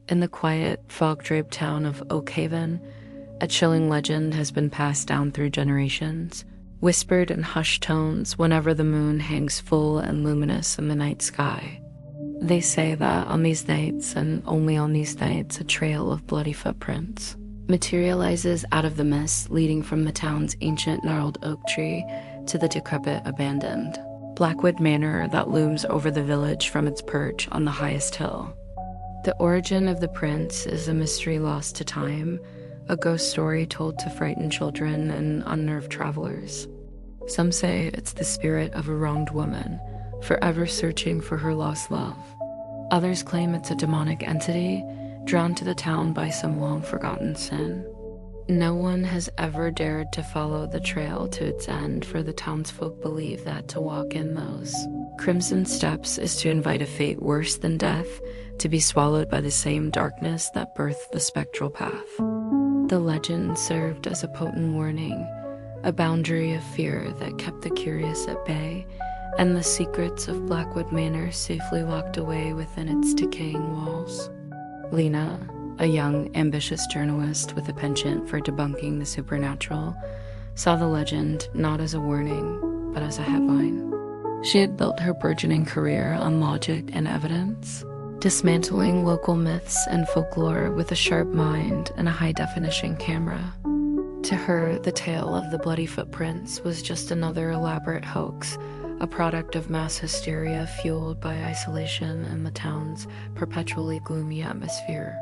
In the quiet, fog-draped town of Oakhaven, a chilling legend has been passed down through generations, whispered in hushed tones whenever the moon hangs full and luminous in the night sky. They say that on these nights, and only on these nights, a trail of bloody footprints materializes out of the mist leading from the town's ancient gnarled oak tree to the decrepit abandoned Blackwood Manor that looms over the village from its perch on the highest hill. The origin of the prints is a mystery lost to time, a ghost story told to frighten children and unnerved travelers. Some say it's the spirit of a wronged woman, forever searching for her lost love. Others claim it's a demonic entity, drawn to the town by some long-forgotten sin. No one has ever dared to follow the trail to its end, for the townsfolk believe that to walk in those crimson steps is to invite a fate worse than death, to be swallowed by the same darkness that birthed the spectral path. The legend served as a potent warning, a boundary of fear that kept the curious at bay, and the secrets of Blackwood Manor safely locked away within its decaying walls. Lena, a young, ambitious journalist with a penchant for debunking the supernatural, saw the legend not as a warning, but as a headline. She had built her burgeoning career on logic and evidence, dismantling local myths and folklore with a sharp mind and a high-definition camera. To her, the tale of the bloody footprints was just another elaborate hoax, a product of mass hysteria fueled by isolation and the town's perpetually gloomy atmosphere.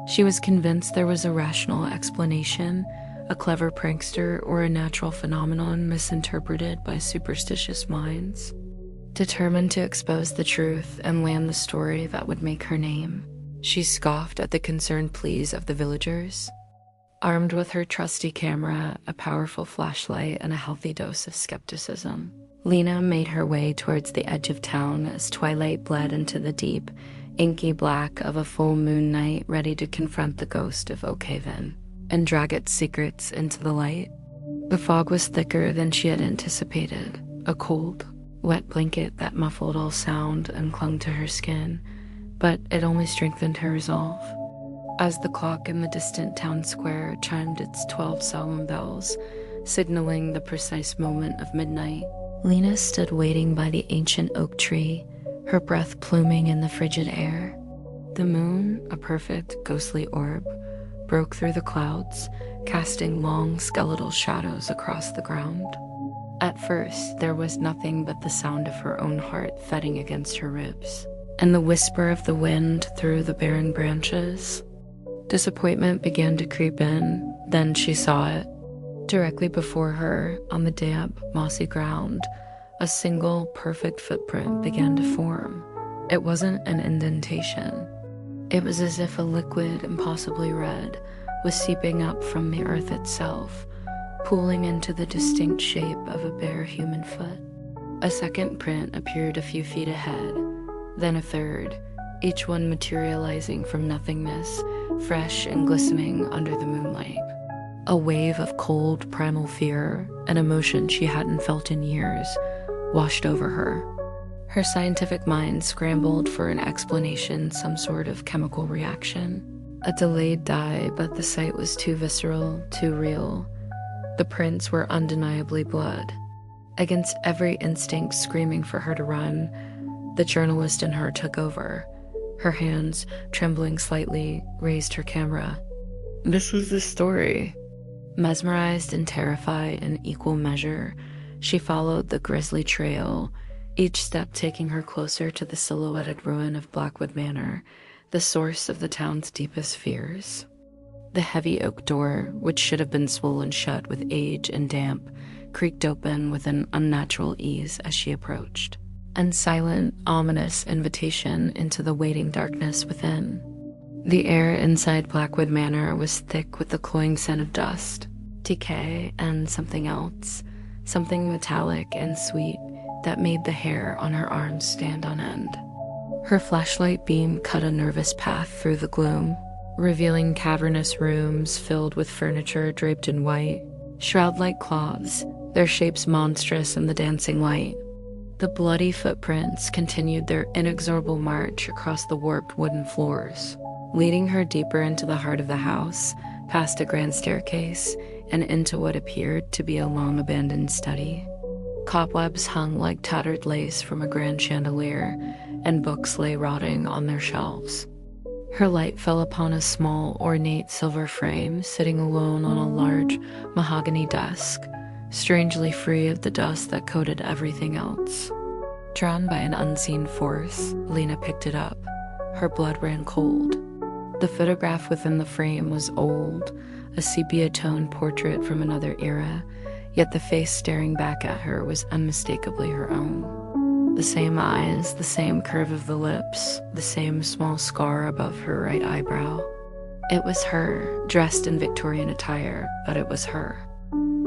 She was convinced there was a rational explanation, a clever prankster, or a natural phenomenon misinterpreted by superstitious minds. Determined to expose the truth and land the story that would make her name, she scoffed at the concerned pleas of the villagers. Armed with her trusty camera, a powerful flashlight, and a healthy dose of skepticism, Lena made her way towards the edge of town as twilight bled into the deep, inky black of a full moon night, ready to confront the ghost of Oakhaven and drag its secrets into the light. The fog was thicker than she had anticipated, a cold, wet blanket that muffled all sound and clung to her skin, but it only strengthened her resolve. As the clock in the distant town square chimed its 12 solemn bells, signaling the precise moment of midnight, Lena stood waiting by the ancient oak tree, her breath pluming in the frigid air. The moon, a perfect ghostly orb, broke through the clouds, casting long skeletal shadows across the ground. At first, there was nothing but the sound of her own heart thudding against her ribs, and the whisper of the wind through the barren branches. Disappointment began to creep in, then she saw it. Directly before her, on the damp, mossy ground, a single, perfect footprint began to form. It wasn't an indentation. It was as if a liquid, impossibly red, was seeping up from the earth itself, pooling into the distinct shape of a bare human foot. A second print appeared a few feet ahead, then a third, each one materializing from nothingness, fresh and glistening under the moonlight. A wave of cold, primal fear, an emotion she hadn't felt in years, washed over her. Her scientific mind scrambled for an explanation, some sort of chemical reaction. A delayed dye, but the sight was too visceral, too real. The prints were undeniably blood. Against every instinct screaming for her to run, the journalist in her took over. Her hands, trembling slightly, raised her camera. This was the story. Mesmerized and terrified in equal measure, she followed the grisly trail, each step taking her closer to the silhouetted ruin of Blackwood Manor, the source of the town's deepest fears. The heavy oak door, which should have been swollen shut with age and damp, creaked open with an unnatural ease as she approached, an silent, ominous invitation into the waiting darkness within. The air inside Blackwood Manor was thick with the cloying scent of dust, decay, and something else, something metallic and sweet that made the hair on her arms stand on end. Her flashlight beam cut a nervous path through the gloom, revealing cavernous rooms filled with furniture draped in white, shroud-like cloths, their shapes monstrous in the dancing light. The bloody footprints continued their inexorable march across the warped wooden floors. leading her deeper into the heart of the house, past a grand staircase, and into what appeared to be a long-abandoned study. Cobwebs hung like tattered lace from a grand chandelier, and books lay rotting on their shelves. Her light fell upon a small, ornate silver frame sitting alone on a large mahogany desk, strangely free of the dust that coated everything else. Drawn by an unseen force, Lena picked it up. Her blood ran cold. The photograph within the frame was old, a sepia-toned portrait from another era, yet the face staring back at her was unmistakably her own. The same eyes, the same curve of the lips, the same small scar above her right eyebrow. It was her, dressed in Victorian attire, but it was her.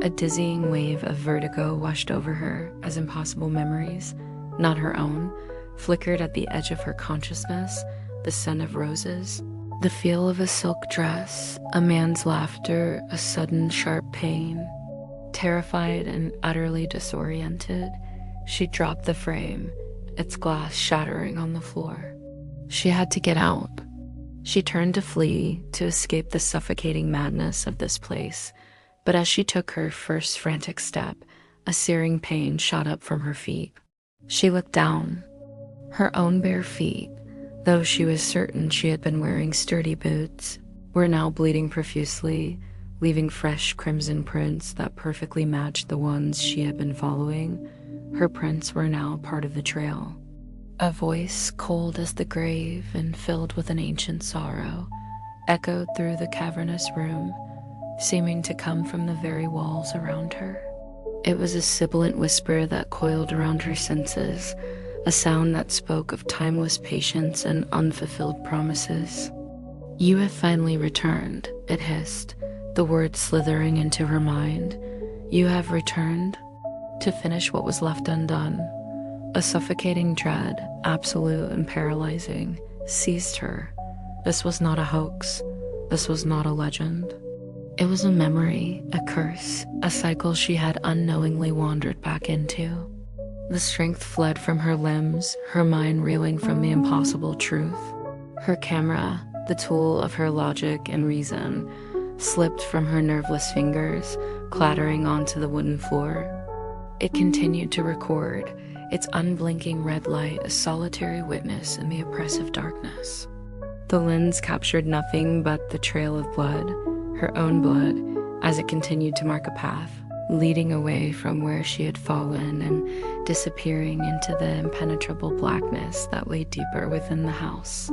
A dizzying wave of vertigo washed over her as impossible memories, not her own, flickered at the edge of her consciousness, the scent of roses, the feel of a silk dress, a man's laughter, a sudden sharp pain. Terrified and utterly disoriented, she dropped the frame, its glass shattering on the floor. She had to get out. She turned to flee, to escape the suffocating madness of this place, but as she took her first frantic step, a searing pain shot up from her feet. She looked down. Her own bare feet, though she was certain she had been wearing sturdy boots, were now bleeding profusely, leaving fresh crimson prints that perfectly matched the ones she had been following. Her prints were now part of the trail. A voice, cold as the grave and filled with an ancient sorrow, echoed through the cavernous room, seeming to come from the very walls around her. It was a sibilant whisper that coiled around her senses, a sound that spoke of timeless patience and unfulfilled promises. "You have finally returned," it hissed, the words slithering into her mind. "You have returned to finish what was left undone." A suffocating dread, absolute and paralyzing, seized her. This was not a hoax. This was not a legend. It was a memory, a curse, a cycle she had unknowingly wandered back into. The strength fled from her limbs, her mind reeling from the impossible truth. Her camera, the tool of her logic and reason, slipped from her nerveless fingers, clattering onto the wooden floor. It continued to record, its unblinking red light a solitary witness in the oppressive darkness. The lens captured nothing but the trail of blood, her own blood, as it continued to mark a path, leading away from where she had fallen and disappearing into the impenetrable blackness that lay deeper within the house.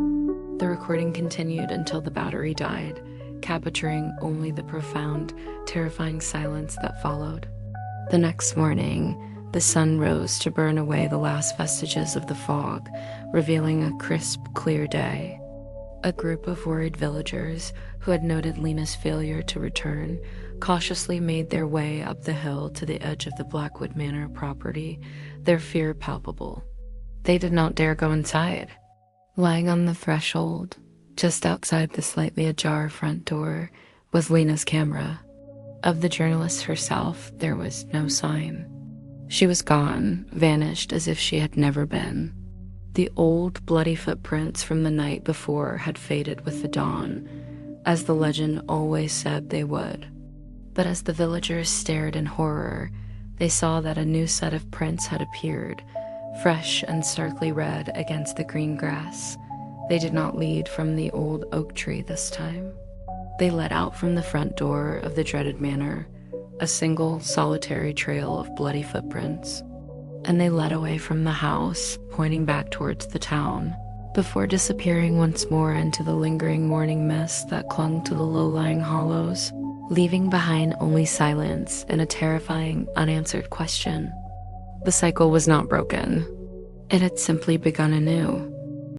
The recording continued until the battery died, capturing only the profound, terrifying silence that followed. The next morning, the sun rose to burn away the last vestiges of the fog, revealing a crisp, clear day. A group of worried villagers who had noted Lena's failure to return cautiously made their way up the hill to the edge of the Blackwood Manor property, their fear palpable. They did not dare go inside. Lying on the threshold, just outside the slightly ajar front door, was Lena's camera. Of the journalist herself, there was no sign. She was gone, vanished as if she had never been. The old, bloody footprints from the night before had faded with the dawn, as the legend always said they would. But as the villagers stared in horror, they saw that a new set of prints had appeared, fresh and starkly red against the green grass. They did not lead from the old oak tree this time. They led out from the front door of the dreaded manor, a single, solitary trail of bloody footprints. And they led away from the house, pointing back towards the town, before disappearing once more into the lingering morning mist that clung to the low-lying hollows, leaving behind only silence and a terrifying, unanswered question. The cycle was not broken. It had simply begun anew.